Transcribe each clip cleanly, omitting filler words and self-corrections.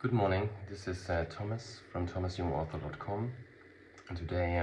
Good morning, this is Thomas from thomasyoungauthor.com, and today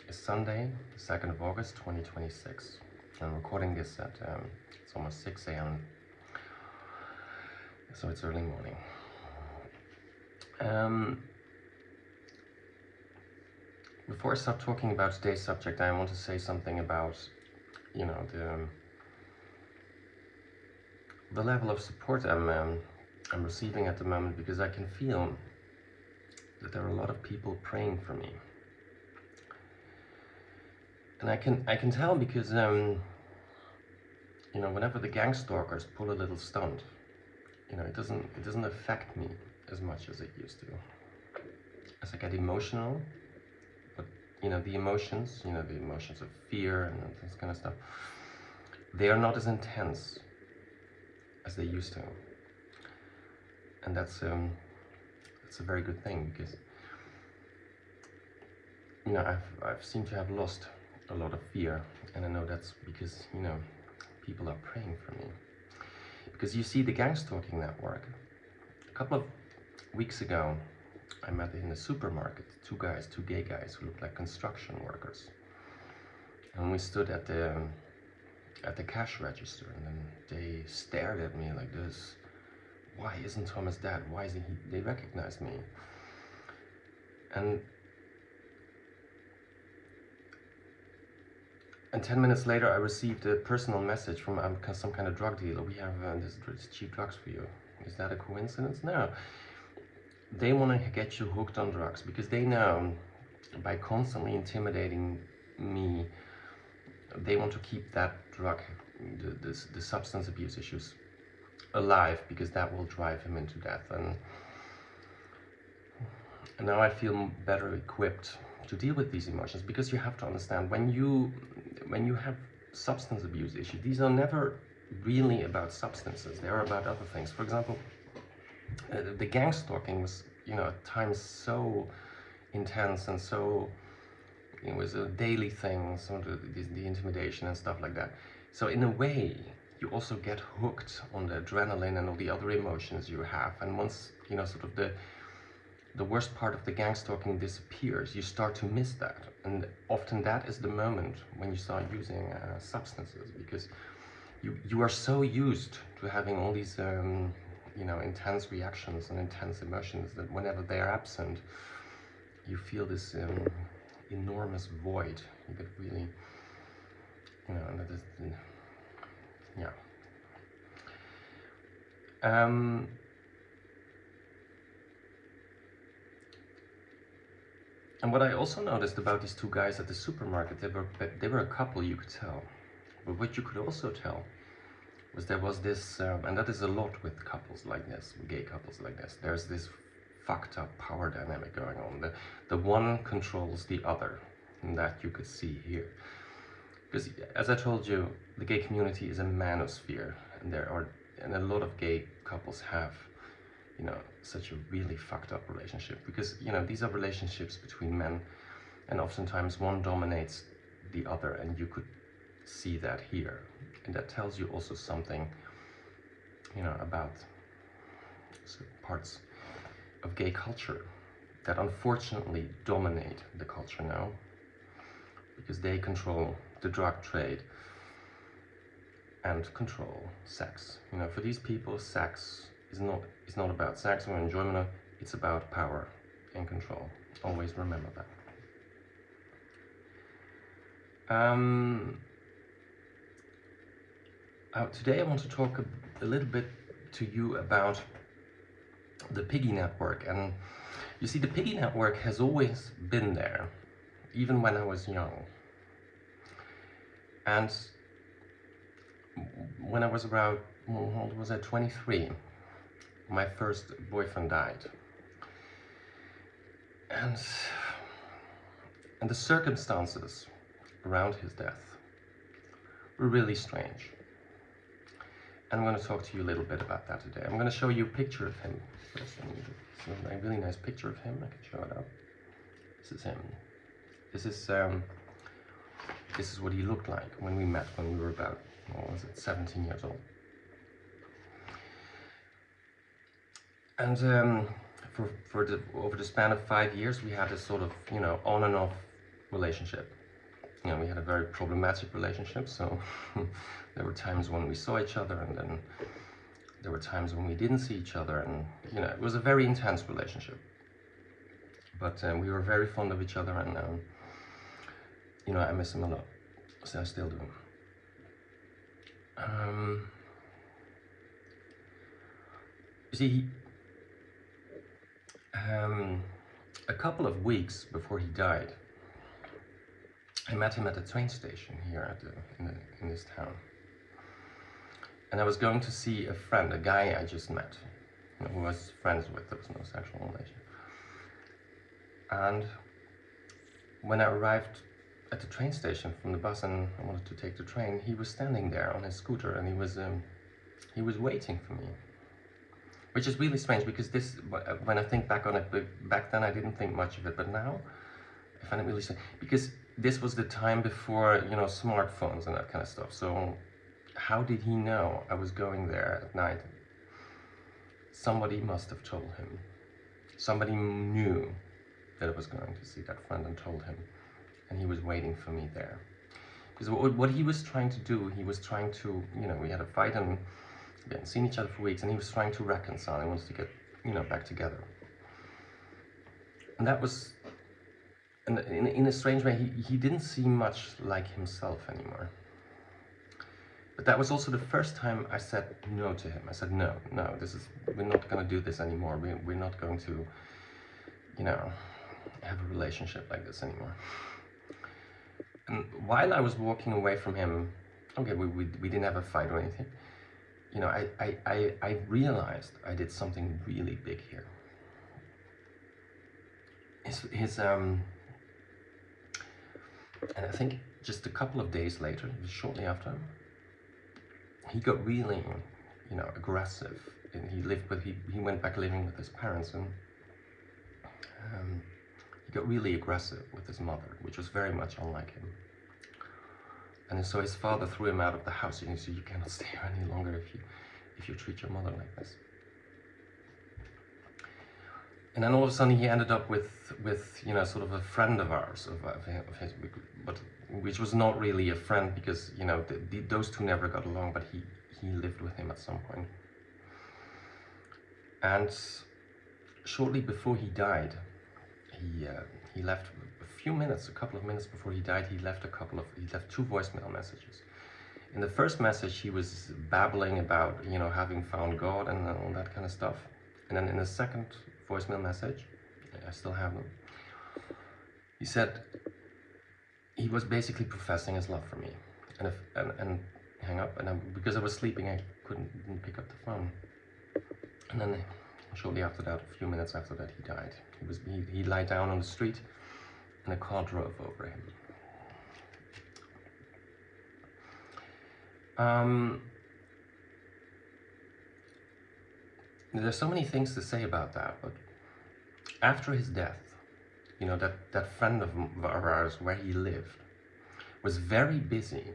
is Sunday, the 2nd of August 2026. I'm recording this at it's almost 6 a.m. so it's early morning. Before I start talking about today's subject, I want to say something about the level of support I'm receiving at the moment, because I can feel that there are a lot of people praying for me, and I can tell because whenever the gang stalkers pull a little stunt, it doesn't affect me as much as it used to. As I get emotional, but the emotions of fear and this kind of stuff, they are not as intense as they used to, and that's a very good thing, because I've seemed to have lost a lot of fear, and I know that's because people are praying for me. Because you see, the gang stalking network, a couple of weeks ago I met in the supermarket two gay guys who looked like construction workers, and we stood at the cash register, and then they stared at me like this. Why isn't Thomas dead? Why isn't he? They recognized me. And 10 minutes later, I received a personal message from some kind of drug dealer. We have this cheap drugs for you. Is that a coincidence? No. They want to get you hooked on drugs, because they know by constantly intimidating me, they want to keep that drug, the substance abuse issues, alive, because that will drive him into death. And now I feel better equipped to deal with these emotions, because you have to understand, when you have substance abuse issues, these are never really about substances. They're about other things. For example, the gang stalking was at times so intense, and so it was a daily thing, so the intimidation and stuff like that. So in a way, you also get hooked on the adrenaline and all the other emotions you have, and once sort of the worst part of the gang stalking disappears, you start to miss that. And often that is the moment when you start using substances, because you are so used to having all these intense reactions and intense emotions, that whenever they are absent, you feel this enormous void. You get really, and that is, yeah. And what I also noticed about these two guys at the supermarket, they were a couple, you could tell. But what you could also tell was there was this, and that is a lot with couples like this, gay couples like this. There's this fucked up power dynamic going on. The one controls the other, and that you could see here. Because, as I told you, the gay community is a manosphere, and a lot of gay couples have such a really fucked up relationship, because these are relationships between men, and oftentimes one dominates the other, and you could see that here. And that tells you also something about parts of gay culture that unfortunately dominate the culture now, because they control the drug trade and control sex. For these people, sex is not about sex or enjoyment. It's about power and control. Always remember that. Today I want to talk a little bit to you about the Piggy network. And you see, the Piggy network has always been there, even when I was young. And when I was about, how old was I? 23. My first boyfriend died, and the circumstances around his death were really strange. And I'm going to talk to you a little bit about that today. I'm going to show you a picture of him first. It's a really nice picture of him. I can show it up. This is him. This is what he looked like when we met, when we were about, 17 years old. And over the span of 5 years, we had this sort of, on and off relationship. We had a very problematic relationship, so there were times when we saw each other, and then there were times when we didn't see each other, and it was a very intense relationship. But we were very fond of each other, and I miss him a lot, so I still do. You see, a couple of weeks before he died, I met him at the train station here in this town. And I was going to see a friend, a guy I just met, who I was friends with. There was no sexual relation. And when I arrived at the train station from the bus and I wanted to take the train, he was standing there on his scooter, and he was waiting for me. Which is really strange, because when I think back on it, back then I didn't think much of it, but now I find it really strange. Because this was the time before, smartphones and that kind of stuff. So how did he know I was going there at night? Somebody must have told him. Somebody knew that I was going to see that friend and told him. And he was waiting for me there. Because what he was trying to do, he was trying to, we had a fight and we hadn't seen each other for weeks, and he was trying to reconcile. He wanted to get, back together. And that was, and in a strange way, he didn't seem much like himself anymore. But that was also the first time I said no to him. I said, no, we're not going to do this anymore. We're not going to, have a relationship like this anymore. And while I was walking away from him, okay, we didn't have a fight or anything. I realized I did something really big here. And I think just a couple of days later, shortly after, he got really, aggressive. And he went back living with his parents, and he got really aggressive with his mother, which was very much unlike him. And so his father threw him out of the house. And he said, you cannot stay here any longer if you treat your mother like this. And then all of a sudden he ended up with sort of a friend of ours, of his, but which was not really a friend, because those two never got along. But he lived with him at some point. And shortly before he died, he left a couple of minutes before he died. He left 2 voicemail messages. In the first message, he was babbling about having found God and all that kind of stuff. And then in the second voicemail message, I still have them, he said he was basically professing his love for me. And hang up. And because I was sleeping, I didn't pick up the phone. And then shortly after that, a few minutes after that, he died. He lay down on the street, and a car drove over him. There's so many things to say about that, but after his death, that friend of ours where he lived was very busy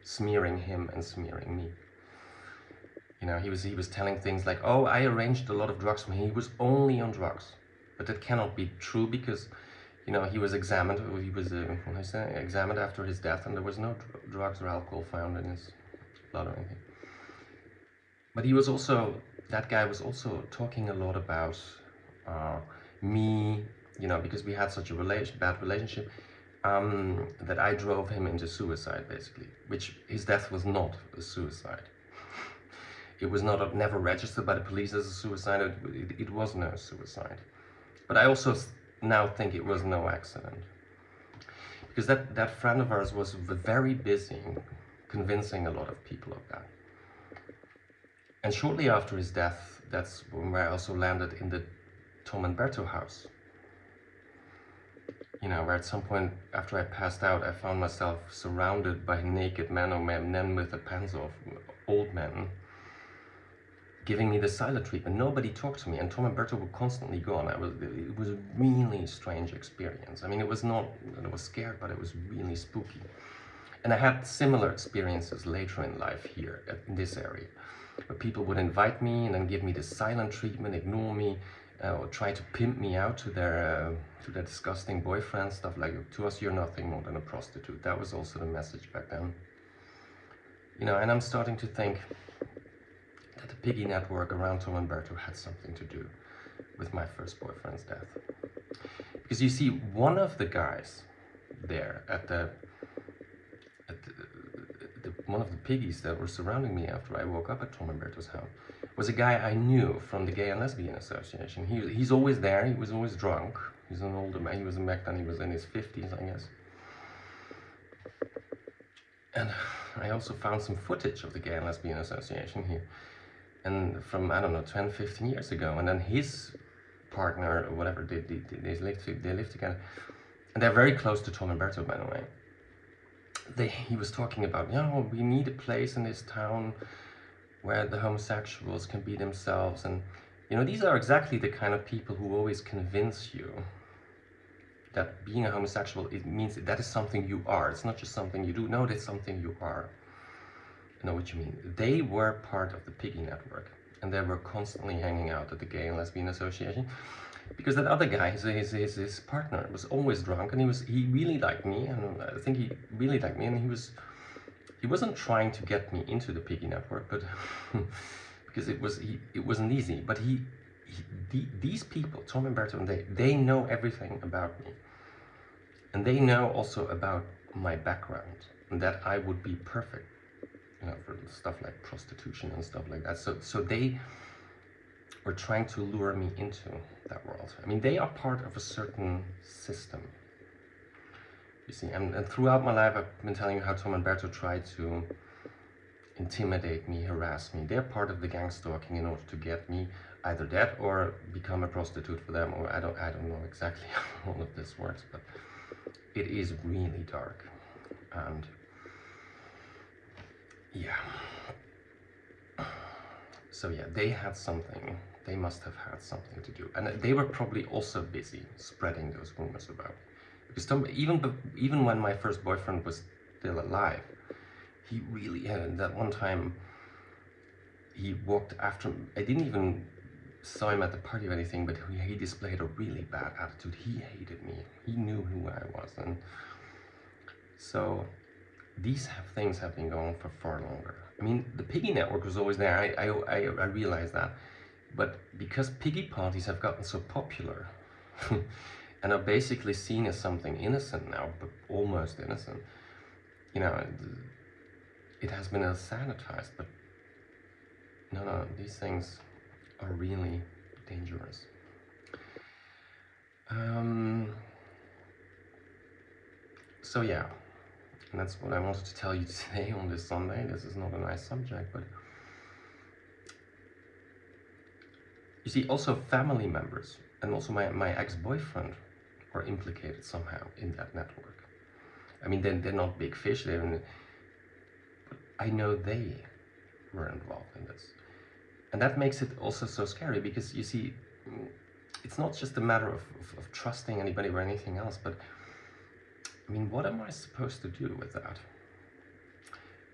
smearing him and smearing me. He was telling things like, oh, I arranged a lot of drugs for him. He was only on drugs. But that cannot be true, because he was examined. He was examined after his death, and there was no drugs or alcohol found in his blood or anything. But that guy was also talking a lot about me, because we had such a bad relationship, that I drove him into suicide, basically. Which his death was not a suicide. It was never registered by the police as a suicide. It was no suicide. But I also now think it was no accident. Because that friend of ours was very busy convincing a lot of people of that. And shortly after his death, that's where I also landed in the Tom and Berto house. Where at some point after I passed out, I found myself surrounded by naked men or men with the pants off, old men, giving me the silent treatment. Nobody talked to me, and Tom and Berto were constantly gone. It was a really strange experience. I mean, it was not that I was scared, but it was really spooky. And I had similar experiences later in life here in this area. where people would invite me and then give me this silent treatment, ignore me, or try to pimp me out to their disgusting boyfriend, stuff like, to us you're nothing more than a prostitute. That was also the message back then. You know, and I'm starting to think that the Piggy network around Tom and Berto had something to do with my first boyfriend's death. Because you see, one of the guys there at one of the piggies that were surrounding me after I woke up at Tom and Berto's house was a guy I knew from the Gay and Lesbian Association. He's always there, he was always drunk. He's an older man, back then he was in his 50s, I guess. And I also found some footage of the Gay and Lesbian Association here. And from, I don't know, 10, 15 years ago. And then his partner, or whatever, they live together. And they're very close to Tom and Berto, by the way. He was talking about, you know, we need a place in this town where the homosexuals can be themselves. And, you know, these are exactly the kind of people who always convince you that being a homosexual, it means that is something you are. It's not just something you do. No, that's something you are. I know what you mean. They were part of the Piggy network, and they were constantly hanging out at the Gay and Lesbian Association. Because that other guy, his partner, was always drunk, and he really liked me, and I think he really liked me, and he wasn't trying to get me into the Piggy network, but because it wasn't easy. But these people, Tom and Berto, and they know everything about me, and they know also about my background, and that I would be perfect, you know, for stuff like prostitution and stuff like that. So they were trying to lure me into that world. I mean, they are part of a certain system, you see. And throughout my life, I've been telling you how Tom and Berto tried to intimidate me, harass me. They're part of the gang stalking in order to get me either dead or become a prostitute for them, or I don't know exactly how all of this works, but it is really dark. And yeah. So yeah, they had something. They must have had something to do, and they were probably also busy spreading those rumors about me. Because even when my first boyfriend was still alive, he really that one time he walked after me. I didn't even saw him at the party or anything, but he displayed a really bad attitude. He hated me. He knew who I was, and so these things have been going for far longer. I mean, the Piggy network was always there. I realized that. But because piggy parties have gotten so popular and are basically seen as something innocent now, but almost innocent, you know, it has been sanitized. But no, these things are really dangerous. So yeah, and that's what I wanted to tell you today on this Sunday. This is not a nice subject, but you see, also family members and also my ex-boyfriend were implicated somehow in that network. I mean, they're not big fish, but I know they were involved in this. And that makes it also so scary, because you see, it's not just a matter of trusting anybody or anything else, but I mean, what am I supposed to do with that?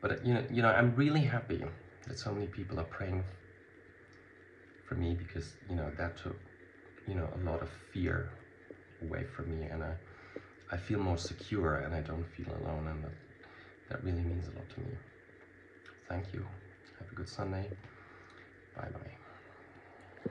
But you know, I'm really happy that so many people are praying for me, because you know, that took, you know, a lot of fear away from me, and I feel more secure, and I don't feel alone, and that really means a lot to me. Thank you. Have a good Sunday. Bye bye.